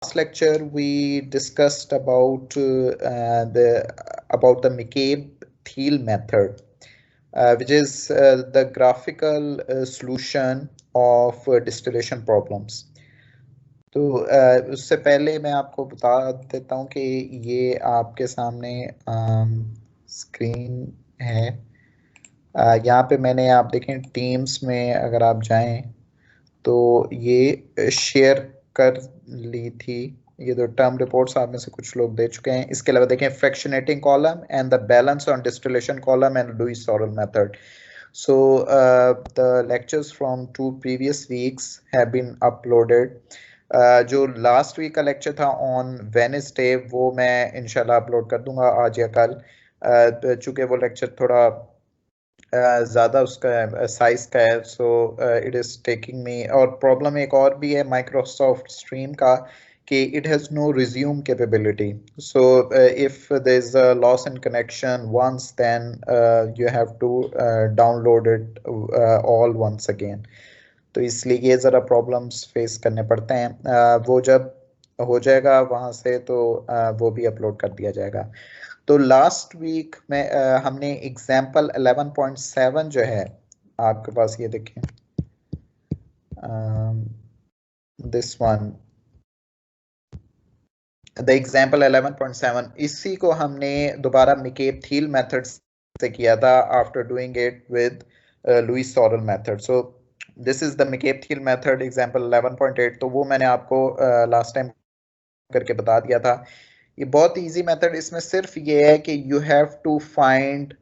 last lecture we discussed about the McCabe-Thiele method, which is the graphical solution of distillation problems. तो उससे पहले मैं आपको बता देता हूँ कि ये आपके सामने स्क्रीन है। यहाँ पे मैंने आप देखें टीम्स में अगर आप जाएं तो ये शेयर कर ली थी। ये तो टर्म रिपोर्ट्स आप में से कुछ लोग दे चुके हैं। इसके अलावा देखें fractionating column and the balance on distillation column and Lewis Sorel method. So the lectures from 2 previous weeks have been uploaded. जो लास्ट वीक का लेक्चर था ऑन वेडनेसडे वो मैं इंशाल्लाह अपलोड कर दूंगा आज या कल, चूँकि वो लेक्चर थोड़ा ज़्यादा उसका साइज का है, so it is taking me. और प्रॉब्लम एक और भी है माइक्रोसॉफ्ट स्ट्रीम का कि it has no resume capability. So if there's a loss in connection once, then you have to download it all once again. तो इसलिए ये ज़रा प्रॉब्लम्स फेस करने पड़ते हैं। वो जब हो जाएगा वहाँ से तो वो भी अपलोड कर दिया जाएगा। तो लास्ट वीक में हमने एग्जाम्पल 11.7 जो है आपके पास, ये देखें दिस वन, द एग्जाम्पल 11.7, इसी को हमने दोबारा McCabe-Thiele मेथड से किया था after doing it with Lewis Sorel method. So this is the McCabe-Thiele method example 11.8. तो वो मैंने आपको लास्ट टाइम करके बता दिया था. ये बहुत इजी मेथड, इसमें सिर्फ ये है कि you have to find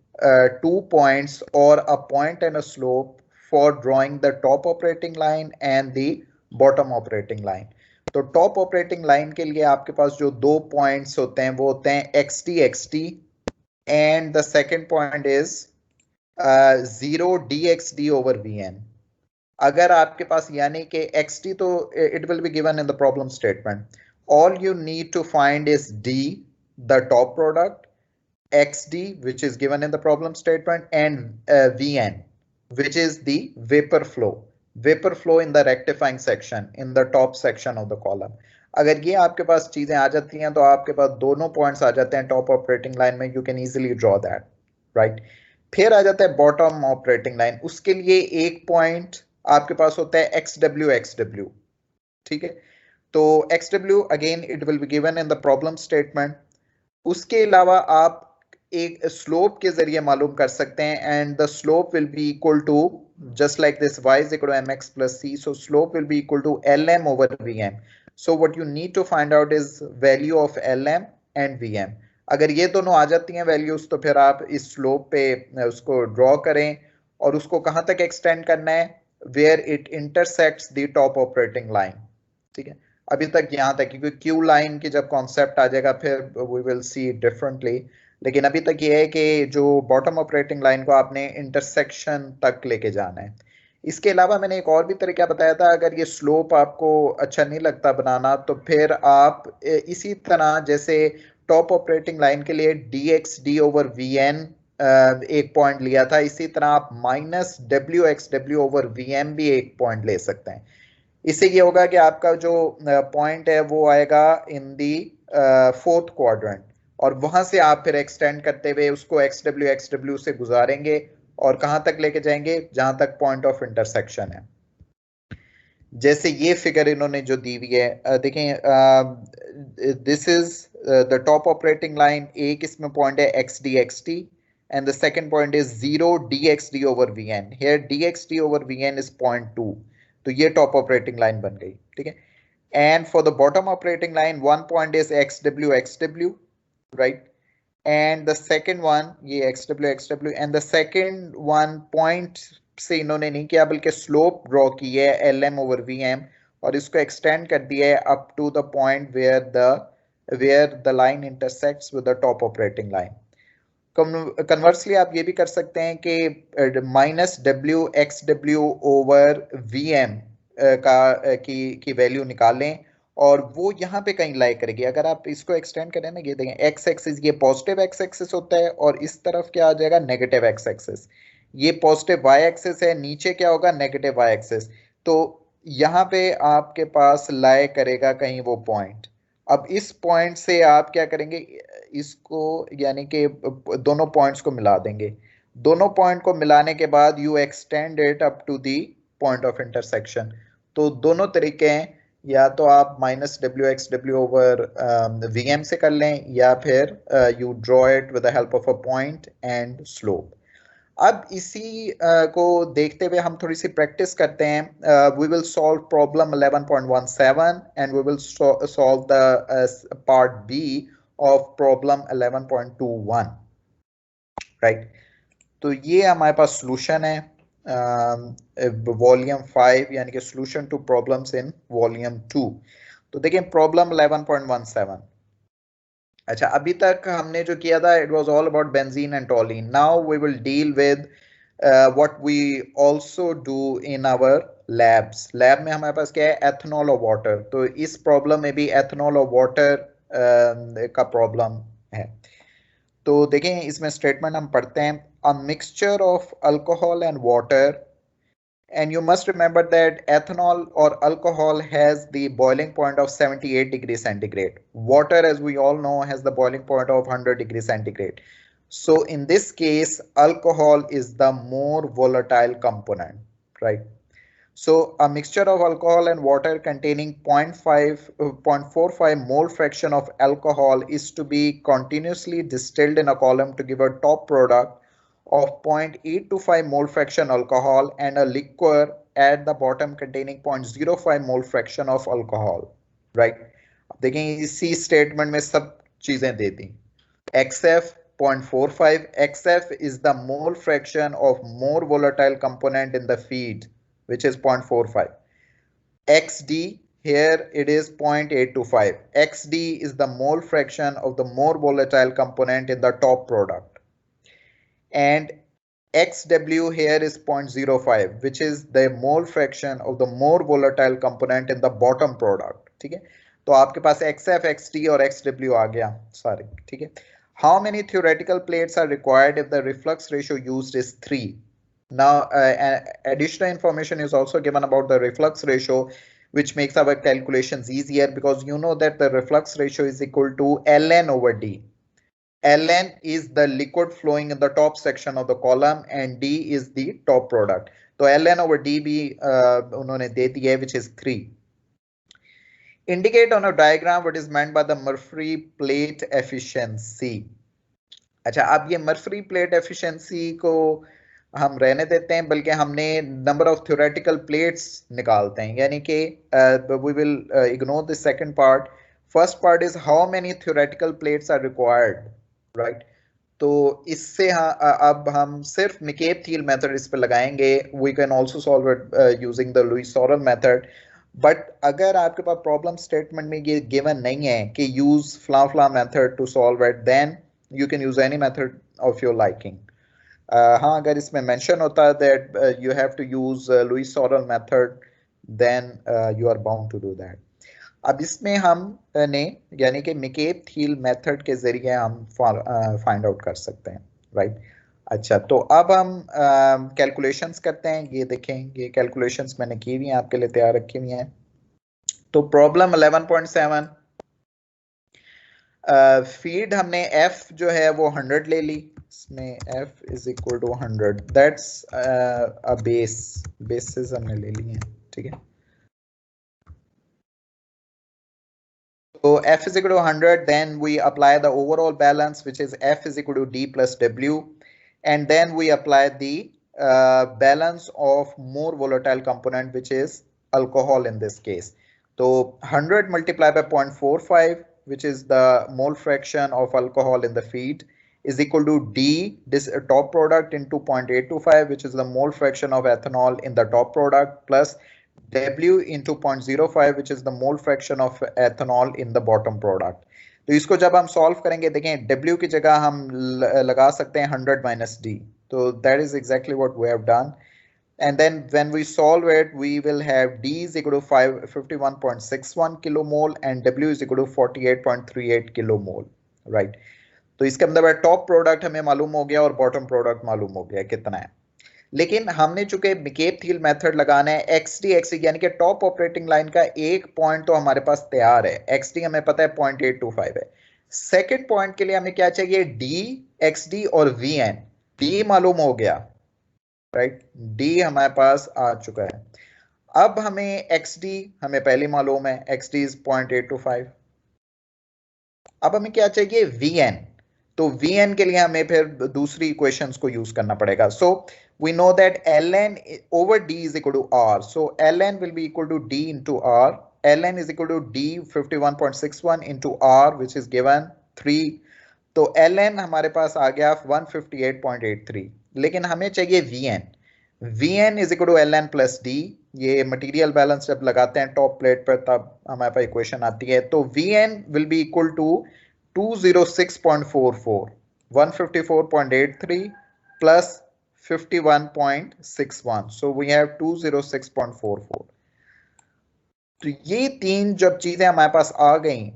2 points और a point and a slope for drawing the top operating line and the bottom operating line. तो टॉप ऑपरेटिंग लाइन के लिए आपके पास जो 2 पॉइंट्स होते हैं वो होते हैं XT and the second point is 0 DXD over VN. अगर आपके पास यानी कि XT तो it will be given in the problem statement. All you need to find is D, the top product, XD, which is given in the problem statement, and VN, which is the vapor flow in the rectifying section, in the top section of the column. अगर ये आपके पास चीजें आ जाती हैं तो आपके पास दोनों points आ जाते हैं टॉप ऑपरेटिंग लाइन में. You can easily draw that, right. फिर आ जाता है बॉटम ऑपरेटिंग लाइन. उसके लिए एक पॉइंट आपके पास होता है XW, ठीक है. तो XW again it will be given in the problem statement. उसके अलावा आप एक स्लोप के जरिए मालूम कर सकते हैं and the slope will be equal to just like this y is equal to mx plus c. So slope will be equal to lm over vm. So what you need to find out is value of lm and vm. अगर ये दोनों आ जाती हैं values तो फिर आप इस slope पे उसको ड्रॉ करें और उसको कहां तक एक्सटेंड करना है, where it intersects the top operating line. ठीक है, अभी तक यहाँ तक, क्योंकि क्यू लाइन की जब कॉन्सेप्ट आ जाएगा फिर वी विल सी डिफरेंटली. लेकिन अभी तक ये है कि जो बॉटम ऑपरेटिंग लाइन को आपने इंटरसेक्शन तक लेके जाना है. इसके अलावा मैंने एक और भी तरीका बताया था. अगर ये स्लोप आपको अच्छा नहीं लगता बनाना तो फिर आप इसी तरह जैसे टॉप ऑपरेटिंग लाइन के लिए DXD ओवर VN एक पॉइंट लिया था, इसी तरह आप माइनस WXW ओवर VM भी एक पॉइंट ले सकते हैं. इससे ये होगा कि आपका जो पॉइंट है वो आएगा इन दी 4th क्वाड्रेंट और वहां से आप फिर एक्सटेंड करते हुए उसको XW से गुजारेंगे और कहां तक लेके जाएंगे, जहां तक पॉइंट ऑफ इंटरसेक्शन है. जैसे ये फिगर इन्होंने जो दी हुई है देखें, this is the top operating line. एक इसमें पॉइंट है XT and the second point is 0 DXD over VN. Here DXD over VN is 0.2. तो ये टॉप ऑपरेटिंग लाइन बन गई, ठीक है. And for the bottom operating line one point is XW, right. And the second one ये XW and the second one point से इन्होंने नहीं किया बल्कि स्लोप ड्रॉ की है LM ओवर VM और इसको एक्सटेंड कर दिया है up to the point where the line intersects with the top operating line. Conversely आप ये भी कर सकते हैं कि माइनस WXW ओवर VM की वैल्यू निकालें और वो यहाँ पे कहीं लाई करेगी. अगर आप इसको एक्सटेंड करें ना, ये देखें एक्स एक्सिस, ये पॉजिटिव एक्स एक्सिस होता है और इस तरफ क्या आ जाएगा, नेगेटिव एक्स एक्सिस. ये पॉजिटिव वाई एक्सिस है, नीचे क्या होगा, नेगेटिव वाई एक्सिस. तो यहाँ पे आपके पास लाए करेगा कहीं वो पॉइंट। अब इस पॉइंट से आप क्या करेंगे, इसको यानी कि दोनों पॉइंट्स को मिला देंगे। दोनों पॉइंट को मिलाने के बाद you extend it up to the point of intersection. तो दोनों तरीके हैं, या तो आप minus W X W over V M से कर लें, या फिर you draw it with the help of a point and slope. अब इसी को देखते हुए हम थोड़ी सी प्रैक्टिस करते हैं। We will solve problem 11.17 and we will solve the part B of problem 11.21, right. तो ये हमारे पास सॉल्यूशन है वॉल्यूम 5 यानी कि solution to problems in volume 2। तो देखिए प्रॉब्लम 11.17। अच्छा, अभी तक हमने जो किया था it was all about benzene and toluene. Now we will deal with what we also do in our labs. Lab में हमारे पास क्या है, एथनॉल और वाटर। तो इस प्रॉब्लम में भी एथनॉल और वाटर का प्रॉब्लम है। तो देखें इसमें स्टेटमेंट हम पढ़ते हैं, a mixture of alcohol and water, and you must remember that ethanol or alcohol has the boiling point of 78 degrees centigrade. Water, as we all know, has the boiling point of 100 degrees centigrade. So in this case, alcohol is the more volatile component, right? So a mixture of alcohol and water containing 0.45 mole fraction of alcohol is to be continuously distilled in a column to give a top product of 0.825 mole fraction alcohol and a liquor at the bottom containing 0.05 mole fraction of alcohol, right? देखें इसी statement में सब चीजें दे दी। XF 0.45, XF is the mole fraction of more volatile component in the feed, which is 0.45. XD, here it is 0.825. XD is the mole fraction of the more volatile component in the top product. And XW here is 0.05, which is the mole fraction of the more volatile component in the bottom product. ठीक है, तो आपके पास XF, XD और XW आ गया सारे, ठीक है। How many theoretical plates are required if the reflux ratio used is 3? Now, additional information is also given about the reflux ratio, which makes our calculations easier, because you know that the reflux ratio is equal to ln over d. ln is the liquid flowing in the top section of the column and d is the top product. So ln over d भी उन्होंने दे दिया है, which is 3. Indicate on a diagram what is meant by the Murphy plate efficiency. अच्छा, अब ये मर्फरी plate efficiency को हम रहने देते हैं, बल्कि हमने नंबर ऑफ थ्योरेटिकल प्लेट्स निकालते हैं, यानी कि we will ignore the second part. First part is how many theoretical plates are required, right. तो इससे अब हम सिर्फ मिकेब थियल मेथड इस पे लगाएंगे। We can also solve it using the Lewis Sorel method. But अगर आपके पास प्रॉब्लम स्टेटमेंट में ये गिवन नहीं है कि यूज फ्ला method to solve it, then you can use any method of your liking. हाँ, अगर इसमें mention होता है that you have to use Lewis Sorrell method, then you are bound to do that. अब इसमें हम ने यानी कि मिकेब थियल मेथड के जरिए हम फाइंड आउट कर सकते हैं, राइट। अच्छा, तो अब हम कैलकुलेशंस करते हैं। ये देखें, ये कैलकुलेशंस मैंने की हुई हैं, आपके लिए तैयार रखी हुई हैं। तो प्रॉब्लम 11.7, फीड हमने f जो है वो 100 ले ली, इसमें f is equal to 100, that's a basis हमने ले ली है, ठीक है। तो f is equal to 100, then we apply the overall balance, which is f is equal to d plus w, and then we apply the balance of more volatile component, which is alcohol in this case. So 100 multiplied by 0.45, which is the mole fraction of alcohol in the feed, is equal to d, this top product, into 0.825, which is the mole fraction of ethanol in the top product, plus W into 0.05, which is the mole fraction of ethanol in the bottom product. तो इसको जब हम solve करेंगे, देखें W की जगह हम लगा सकते हैं 100 minus D. So that is exactly what we have done. And then when we solve it, we will have D is equal to 51.61 kilomole and W is equal to 48.38 kilomole, right? तो इसके अंदर top product हमें मालूम हो गया और bottom product मालूम हो गया कितना है। लेकिन हमने चूंकि मिकेप थील मेथड लगाना है एक्सडी एक्सडी यानी कि टॉप ऑपरेटिंग लाइन का एक पॉइंट तो हमारे पास तैयार है, एक्सडी हमें पता है 0.825 है। सेकंड पॉइंट के लिए हमें क्या चाहिए, डी एक्सडी और वी एन। डी मालूम हो गया, राइट, डी हमारे पास आ चुका है। अब हमें एक्सडी हमें पहले मालूम है, एक्सडी इज 0.825। अब हमें क्या चाहिए, वी एन। तो वी एन के लिए हमें फिर दूसरी इक्वेशंस को यूज करना पड़ेगा। सो we know that ln over d is equal to r, so ln will be equal to d into r. Ln is equal to d 51.61 into r which is given 3, तो ln हमारे पास आ गया 158.83। लेकिन हमें चाहिए vn, vn is equal to ln plus d। ये material balance जब लगाते हैं टॉप प्लेट पर तब हमारे पास इक्वेशन आती है। तो vn will be equal to 206.44, 154.83 plus 51.61, so we have 206.44। तो ये तीन जब चीजें हमारे पास आ गई,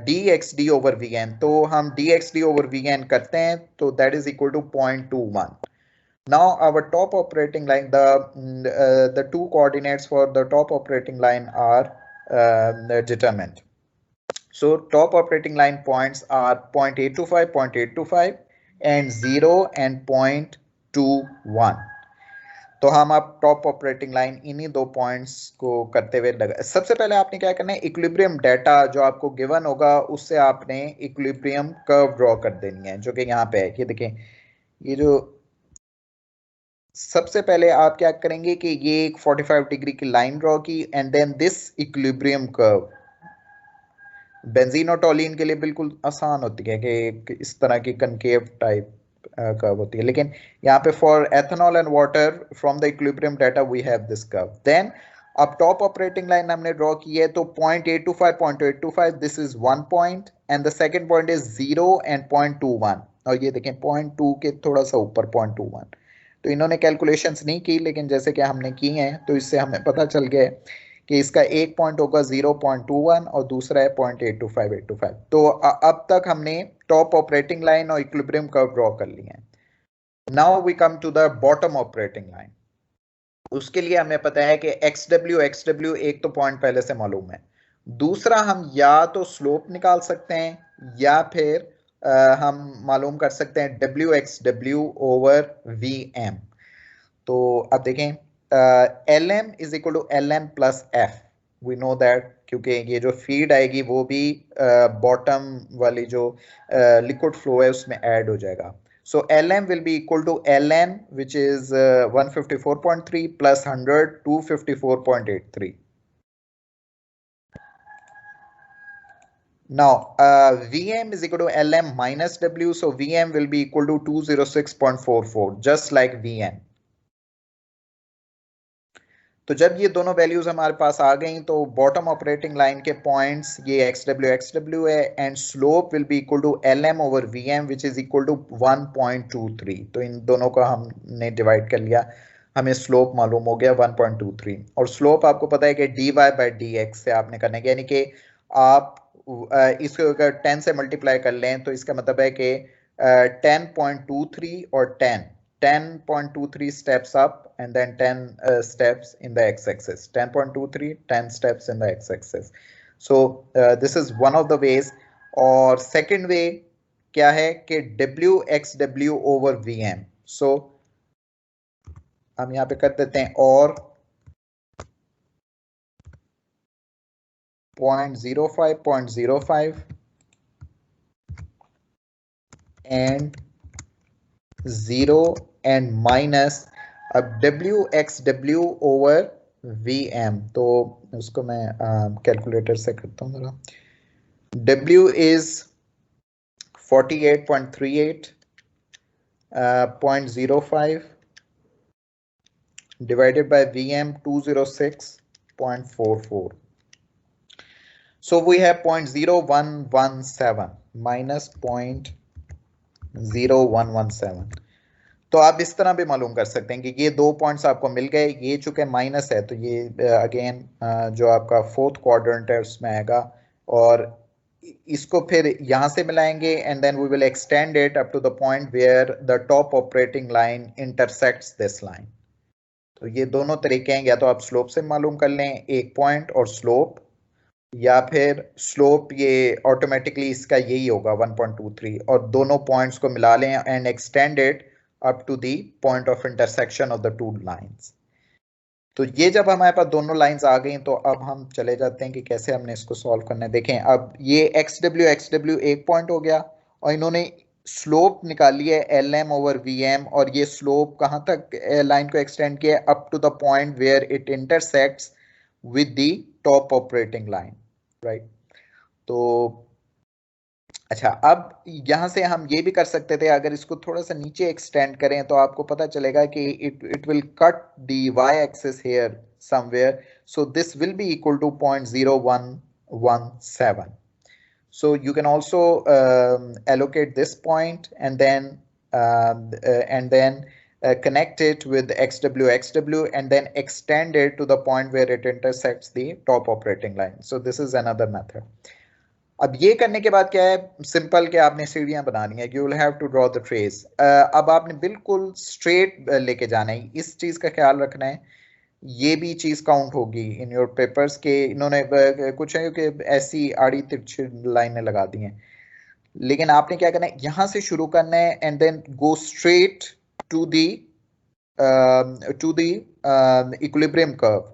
D X D over V N, तो हम D X D over V N करते हैं तो that is equal to 0.21। Now our top operating line, the two coordinates for the top operating line are determined. So top operating line points are 0.825, 0.825 and 0 and 0.21। तो हम अब top operating line इन्हीं दो points को करते हुए लगा। सबसे पहले आपने क्या करना है, इक्विलिब्रियम डाटा जो आपको गिवन होगा उससे आपने इक्विलिब्रियम कर्व ड्रॉ कर देनी है, जो कि यहाँ पे है। ये देखें, ये जो सबसे पहले आप क्या करेंगे कि ये एक 45 डिग्री की लाइन ड्रॉ की and then this equilibrium curve. Benzene और टोलीन के लिए बिल्कुल आसान होती है कि इस तरह की कनकेव टाइप कर्व होती है, लेकिन यहाँ पे for ethanol and water from the equilibrium data we have this curve. Then अब टॉप ऑपरेटिंग लाइन हमने ड्रॉ की है, तो 0.825 this is 1 point and the second point is 0 and 0.21, और ये देखें 0.2 के थोड़ा सा ऊपर 0.21। तो इन्होंने कैलकुलेशंस नहीं की, लेकिन जैसे कि हमने की हैं तो इससे हमें पता चल गया कि इसका एक पॉइंट होगा 0.21 और दूसरा है 0.825। तो अब तक हमने टॉप ऑपरेटिंग लाइन और इक्विलिब्रियम कर्व ड्रॉ कर लिए हैं। Now we come to the bottom operating line. उसके लिए हमें पता है कि XW एक तो पॉइंट पहले से मालूम है, दूसरा हम या तो स्लोप निकाल सकते हैं या फिर हम मालूम कर सकते हैं WXW ओवर VM। तो अब देखें, LM is equal to LM plus F, we know that, क्योंकि ये जो फीड आएगी वो भी बॉटम वाली जो लिक्विड फ्लो है उसमें ऐड हो जाएगा। So LM will be equal to LN which is 154.3 plus 100, 254.83। Now VM is equal to LM minus W, so VM will be equal to 206.44 just like VN। तो जब ये दोनों वैल्यूज हमारे पास आ गई तो बॉटम ऑपरेटिंग लाइन के पॉइंट्स ये XW है and slope will be equal to LM over VM which is equal to 1.23। तो इन दोनों को हमने डिवाइड कर लिया, हमें स्लोप मालूम हो गया 1.23। और स्लोप आपको पता है कि dy बाई dx से आपने करना है, यानी कि आप इसको अगर 10 से मल्टीप्लाई कर लें तो इसका मतलब है कि 10.23 और 10.23 steps up and then 10 steps in the x-axis, 10.23 10 steps in the x-axis। so this is one of the ways। और second way क्या है कि WXW over VM। so हम यहाँ पे कर देते हैं और 0.05 and 0 and minus अब WXW ओवर VM। तो उसको मैं कैलकुलेटर से करता हूँ जरा। W is 48.38 0.05 divided by VM 206.44। So we have 0.0117 minus 0.0117। तो आप इस तरह भी मालूम कर सकते हैं कि ये दो पॉइंट्स आपको मिल गए, ये चूंकि माइनस है तो ये अगेन जो आपका फोर्थ क्वाड्रेंट है उसमें आएगा, और इसको फिर यहां से मिलाएंगे and then we will extend it up to the point where the top operating line intersects this line. तो ये दोनों तरीके हैं, या तो आप स्लोप से मालूम कर लें एक पॉइंट और स्लोप, या फिर स्लोप ये ऑटोमेटिकली इसका यही होगा 1.23 और दोनों पॉइंट्स को मिला लें and extend it up to the point of intersection of the two lines. तो ये जब हमारे पास दोनों लाइंस आ गई तो अब हम चले जाते हैं कि कैसे हमने इसको सॉल्व करना है। देखें अब ये XW एक पॉइंट हो गया और इन्होंने स्लोप निकाली है LM ओवर VM और ये स्लोप कहाँ तक लाइन को एक्सटेंड किया है up to the point where it intersects with the top operating line, right. तो अच्छा, अब यहां से हम ये भी कर सकते थे, अगर इसको थोड़ा सा नीचे एक्सटेंड करें तो आपको पता चलेगा कि it will cut the y axis here somewhere, so this will be equal to 0.0117. so you can also allocate this point and then connect it with XW and then extend it to the point where it intersects the top operating line. So this is another method. अब ये करने के बाद क्या है, simple के आपने सीढ़ियां बनानी है, you will have to draw the trace. अब आपने बिल्कुल स्ट्रेट लेके जाना है, इस चीज का ख्याल रखना है, ये भी चीज काउंट होगी इन योर पेपर्स के। इन्होंने कुछ है कि ऐसी आड़ी तिरछी लाइनें लगा दी हैं, लेकिन आपने क्या करना है, यहां से शुरू करना है and then go straight to the equilibrium curve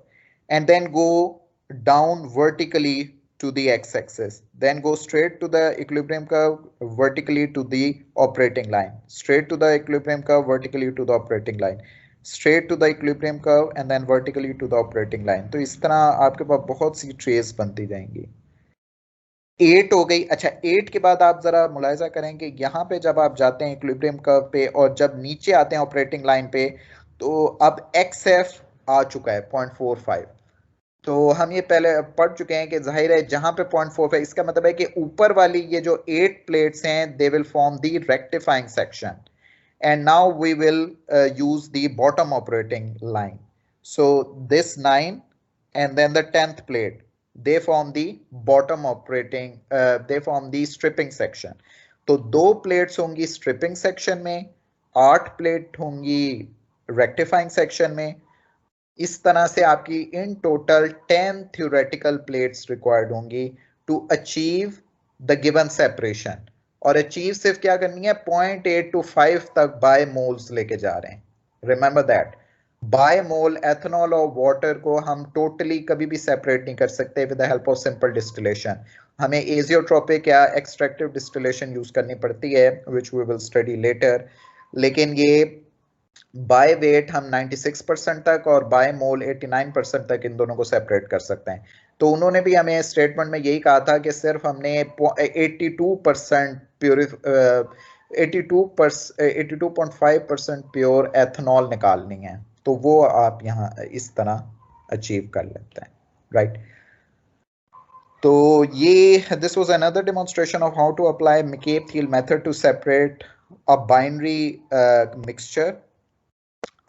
and then go down vertically to the x-axis, then go straight to the equilibrium curve vertically to the operating line, straight to the equilibrium curve vertically to the operating line, straight to the equilibrium curve and then vertically to the operating line. तो इस तरह आपके पास बहुत सी trace बनती जाएंगी। 8 हो गई। अच्छा, 8 के बाद आप जरा मुलाहिजा करें कि यहाँ पे जब आप जाते हैं इक्विलिब्रियम कर्व पे और जब नीचे आते हैं ऑपरेटिंग लाइन पे, तो अब XF आ चुका है 0.45। तो हम ये पहले पढ़ चुके हैं कि जाहिर है जहां पे 0.45, इसका मतलब है कि ऊपर वाली ये जो 8 प्लेट्स हैं they will form the rectifying section and now we will use the bottom operating line. So this 9 and then the 10th plate, they form the bottom operating, they form the stripping section. तो 2 plates होंगी striping section में, 8 plate होंगी rectifying section में। इस तरह से आपकी in total 10 theoretical plates required होंगी to achieve the given separation. और अचीव सिर्फ क्या करनी है, 0.8 to 5 तक बाय मोल्स लेके जा रहे हैं। Remember that by mole ethanol और वाटर को हम टोटली कभी भी सेपरेट नहीं कर सकते with the help of simple distillation. हमें एजियोट्रोपिक या एक्सट्रैक्टिव डिस्टिलेशन यूज करनी पड़ती है which we will study later, लेकिन ये बाय वेट हम 96% तक और बाय मोल 89% तक इन दोनों को सेपरेट कर सकते हैं। तो उन्होंने भी हमें स्टेटमेंट में यही कहा था कि सिर्फ हमने 82% प्योर 82.5% प्योर एथेनॉल निकालनी है, तो वो आप यहाँ इस तरह अचीव कर लेते हैं, राइट। तो ये this was another demonstration of how to apply McCabe-Thiele method to separate a binary mixture.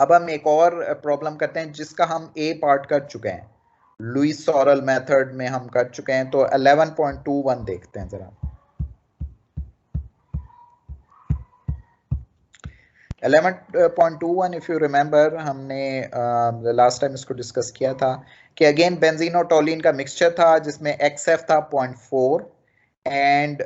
अब हम एक और प्रॉब्लम करते हैं जिसका हम ए पार्ट कर चुके हैं, लुईस सॉरल मेथड में हम कर चुके हैं। तो 11.21 देखते हैं जरा। 11.21 इफ यू रिमेंबर, हमने लास्ट टाइम इसको डिस्कस किया था कि अगेन बेंजीन और टोलिन का मिक्सचर था जिसमें XF था 0.4 and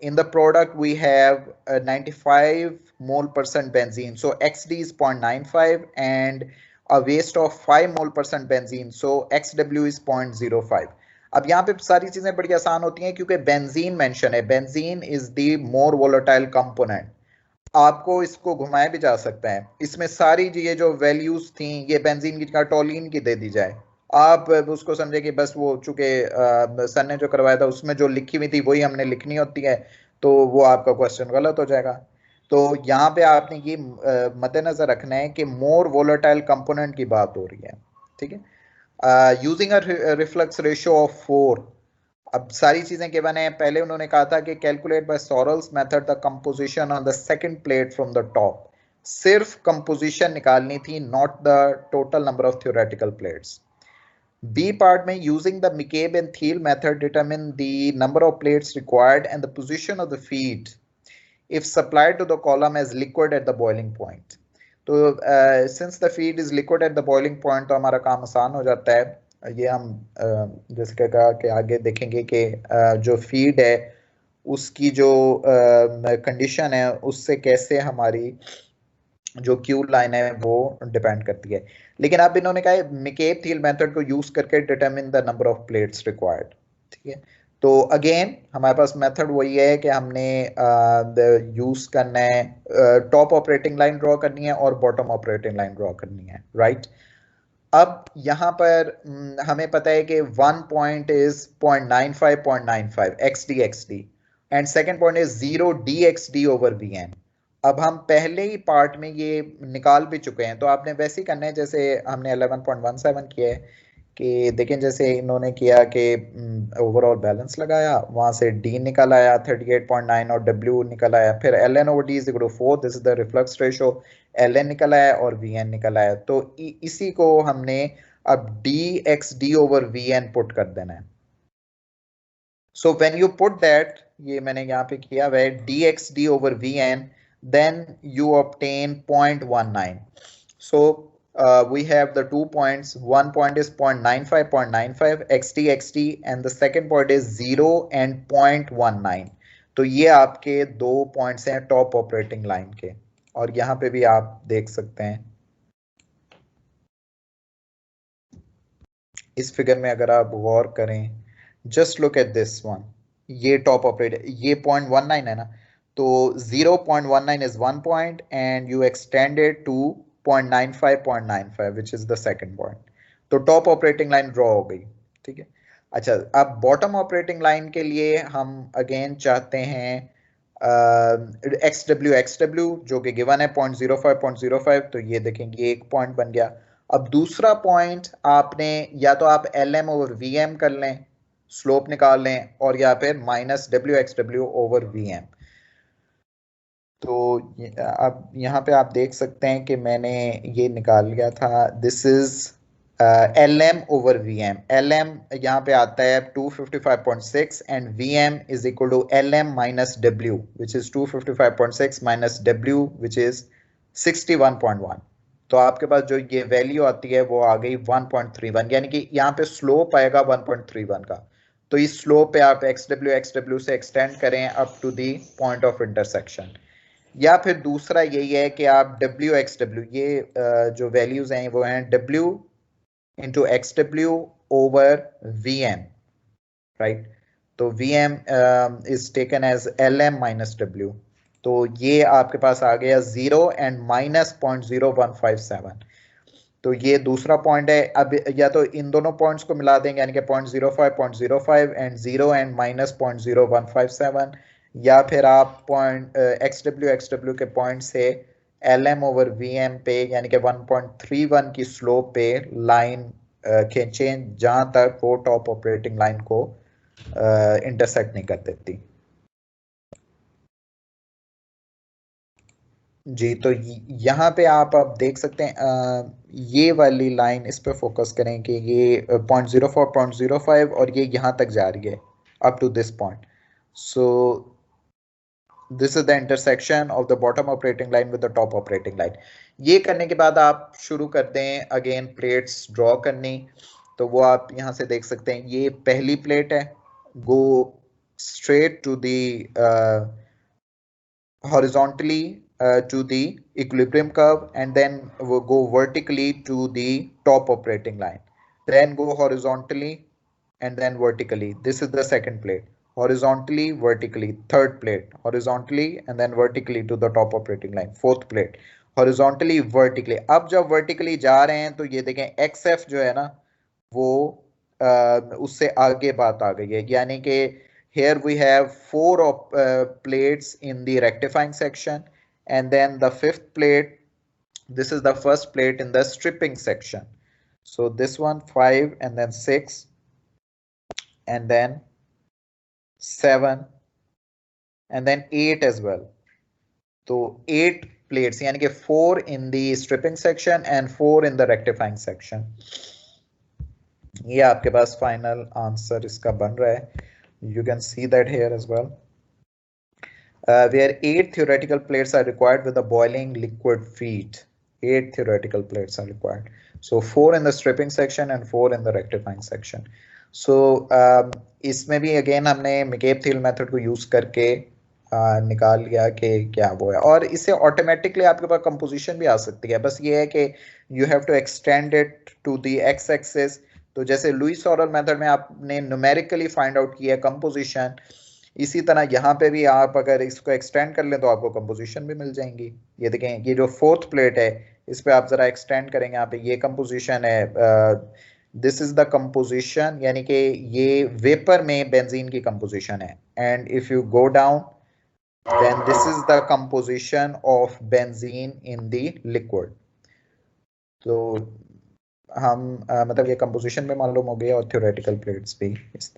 in the product we have 95 mole percent benzene, so XD is 0.95 and a waste of 5 mole percent benzene, so XW is 0.05. अब यहाँ पे सारी चीजें बड़ी आसान होती हैं क्योंकि बेंजीन मेंशन है, benzene is the more volatile component. आपको इसको घुमाया भी जा सकता है, इसमें सारी ये जो वैल्यूज थी ये बेंजीन की टोलिन की दे दी जाए, आप उसको समझे कि बस वो चूंकि सर ने जो करवाया था उसमें जो लिखी हुई थी वही हमने लिखनी होती है, तो वो आपका क्वेश्चन गलत हो जाएगा। तो यहाँ पे आपने ये मद्देनजर रखना है कि मोर वोलेटाइल कंपोनेंट की बात हो रही है, ठीक है। Using a reflux ratio of 4, अब सारी चीजें के बने हैं। पहले उन्होंने कहा था कि calculate by Sorel's method the composition on the second plate from the top, सिर्फ कंपोजिशन निकालनी थी, not the total number of theoretical plates. B part में using the McCabe and Thiele method determine the number of plates required and the position of the feed if supplied to the column as liquid at the boiling point. तो since the feed is liquid at the boiling point तो हमारा काम आसान हो जाता है. ये हम जैसे कि कहा कि आगे देखेंगे कि जो फीड है उसकी जो कंडीशन है उससे कैसे हमारी जो क्यू लाइन है वो डिपेंड करती है. लेकिन अब इन्होंने कहा है मिकेब थील मेथड को यूज करके determine the number of plates required. ठीक है, तो अगेन हमारे पास मेथड वही है कि हमने यूज करना है टॉप ऑपरेटिंग लाइन ड्रॉ करनी है और बॉटम ऑपरेटिंग लाइन ड्रॉ करनी है. राइट, अब यहाँ पर हमें पता है कि one point is 0.95 XD and second point is 0 DXD over VN. अब हम पहले ही पार्ट में ये निकाल भी चुके हैं, तो आपने वैसे ही करना है जैसे हमने 11.17 किया है कि देखें जैसे इन्होंने किया कि ओवरऑल बैलेंस लगाया, वहां से D निकल आया 38.9 और W निकल आया, फिर LN over D is equal to 4, this is the reflux ratio, LN निकल आया और VN निकल आया. तो इसी को हमने अब DXD over VN पुट कर देना है. So when you put that, ये मैंने यहाँ पे किया हुआ है, DXD over VN, then you obtain 0.19. So we have the 2 points. One point is 0.95 XD and the second point is 0 and 0.19. तो ये आपके दो पॉइंट्स हैं टॉप ऑपरेटिंग लाइन के, और यहाँ पे भी आप देख सकते हैं इस फिगर में. अगर आप गौर करें, just look at this one, ये टॉप ऑपरेटर, ये 0.19 है ना, तो 0.19 is 1 point and you extend it to 0.95 which is the second point. तो टॉप ऑपरेटिंग लाइन ड्रॉ हो गई. ठीक है, अच्छा अब बॉटम ऑपरेटिंग लाइन के लिए हम अगेन चाहते हैं XW जो कि गिवन है 0.05, तो ये देखेंगे एक पॉइंट बन गया. अब दूसरा पॉइंट आपने या तो आप LM ओवर VM कर लें, स्लोप निकाल लें, और या फिर -WXW ओवर VM. तो अब यहाँ पे आप देख सकते हैं कि मैंने ये निकाल लिया था. This is LM over VM. LM यहाँ पे आता है 255.6 and VM is equal to LM minus W which is 255.6 minus W which is 61.1. तो आपके पास जो ये वैल्यू आती है वो आ गई 1.31, यानी कि यहाँ पे स्लोप आएगा 1.31 का. तो इस स्लोप पे आप XW से एक्सटेंड करें up to the point of intersection. या फिर दूसरा यही है कि आप WXW, ये जो वैल्यूज हैं वो हैं W into XW over VM, right. तो VM is taken as LM minus W. तो ये आपके पास आ गया 0 and -0.0157. तो ये दूसरा पॉइंट है. अब या तो इन दोनों पॉइंट्स को मिला देंगे, यानी कि 0.05 एंड 0 एंड -0.0157, या फिर आप पॉइंट XW के पॉइंट से LM ओवर VM पे यानी कि 1.31 की स्लोप पे लाइन खींचें जहां तक वो टॉप ऑपरेटिंग लाइन को इंटरसेक्ट नहीं कर देती. जी, तो यहाँ पे आप अब देख सकते हैं ये वाली लाइन, इस पे फोकस करें कि ये 0.05 और ये यहाँ तक जा रही है up to this point. So this is the intersection of the bottom operating line with the top operating line. ये करने के बाद आप शुरू कर दें अगेन प्लेट्स ड्रॉ करनी. तो वो आप यहाँ से देख सकते हैं, ये पहली प्लेट है, go straight to the horizontally to the equilibrium curve and then we'll go vertically to the top operating line, then go horizontally and then vertically. This is the second plate, horizontally, vertically. Third plate, horizontally and then vertically to the top operating line. Fourth plate, horizontally, vertically. अब जब vertically जा रहे हैं तो ये देखें XF जो है ना वो उससे आगे बात आ गई है, यानी कि here we have 4 plates in the rectifying section, and then the fifth plate, this is the first plate in the stripping section. So this one 5 and then 6 and then 7 and then 8 as well. So 8 plates, यानी कि 4 in the stripping section and 4 in the rectifying section. ये आपके पास final answer इसका बन रहा है. You can see that here as well. Where 8 theoretical plates are required with a boiling liquid feed. 8 theoretical plates are required. So 4 in the stripping section and 4 in the rectifying section. So इसमें भी again हमने McCabe-Thiele method को use करके निकाल लिया कि क्या वो है, और इससे ऑटोमेटिकली आपके पास कंपोजिशन भी आ सकती है. बस ये है कि you have to extend it to the X axis. तो जैसे लुईस सॉरल मेथड में आपने न्यूमेरिकली फाइंड आउट किया कंपोजिशन, इसी तरह यहाँ पे भी आप अगर इसको एक्सटेंड कर लें तो आपको कंपोजिशन भी मिल जाएंगी. ये देखें, ये जो फोर्थ प्लेट है इस पे आप जरा एक्सटेंड करेंगे, यहाँ पे ये कंपोजिशन है. दिस इज द कंपोजिशन, यानी कि ये वेपर में बेंजीन की कंपोजिशन है. And if you go down then this is the composition of benzene in the liquid. तो हम मतलब ये कंपोजिशन में मालूम हो गया और थ्योरेटिकल प्लेट्स भी इस तरह